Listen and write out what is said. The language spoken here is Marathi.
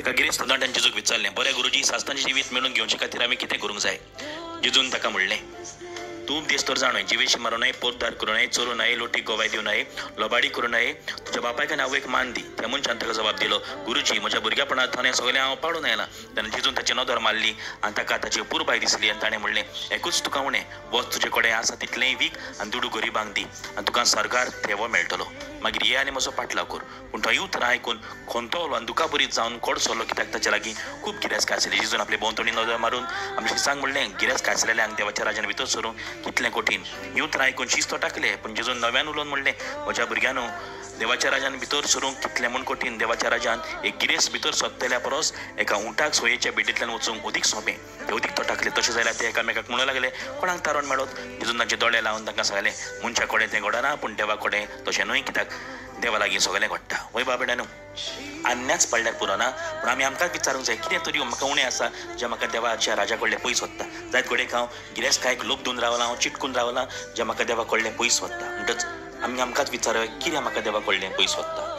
एका गिरेस्त तरणाट्यान जेजूक विचारलें, बरें गुरुजी, सासणाचें जिवीत मेळून घेवचे खातीर आमी कितें करूंक जाय? जेजून ताका म्हणलें, तूं उपदेश तर जाणय, जिवेशी मारूं न्हय, पोटदार करूं न्हय, चोरूं न्हय, लोटीक गोवाय दिवं न्हय, लोबाडी करूं न्हय, तुज्या बापायक आनी आवयक मान दी. त्या मनशान ताका जबाब दिलो, गुरुजी, म्हज्या भुरग्यापणांत हें सगळें हांव पाळून आयलां. तेन्ना जेजून ताची नदर मारली आनी ताका ताची पुरबाय दिसली आनी ताणें म्हणलें, एकूच तुका उणें, वच तुजे कडेन आसा तितलेंय वीक आनी दुडू गरिबांक दी आनी तुका सरकार थेवो मेळटलो. मागीर ये आनी म्हजो पाटलाव कर. पूण तो उतर आयकून खोंतवलो आनी दुखाबरीत जावन कोड सरलो, कित्याक ताचे लागीं खूब गिरेस्त आसली. जेजून आपले भोंवतणी नदर मारून आपल्या शिसांक म्हणलें, गिरेस्त आसलेल्यांक देवाच्या राज्यान भितर सरूंक कितलें कठीण. उतर आयकून शिस्तो टाकले, पूण जेजून नव्यान उलोवन म्हणलें, म्हज्या भुरग्यानो, देवाच्या राज्यान भितर सरूंक कितलें म्हूण कठीण. देवाच्या राज्यान एक गिरेस्त भितर सोदतल्या परस एका उंटाक सोयेच्या बेडींतल्यान वचूंक अदीक सोंपें. ते अदीक तो टाकले. तशें जाल्यार ते एकामेकाक म्हणूं लागले, कोणाक तारण मेळत? जेजून तांचे दोळे लावन तांकां सांगलें, मनशा कडेन तें घडना, पूण देवा कडेन तशें न्हय, कित्याक देवा लागीं सगळें घडटा. वय बाबड्यानो, अन्याच पडल्यार पुरोना, पूण आमी आमकांच विचारूंक जाय, कितें तरी म्हाका उणें आसा जें म्हाका देवाच्या राजा कडलें पयस वता. जायत घडयेक हांव गिरेस्तकायेक लोभ दिवन रावलां, हांव चिटकून रावलां, जें म्हाका देवा कडलें पयस वता. म्हणटच आमी आमकांच विचारप, कितें म्हाका देवा कडलें पयस वता.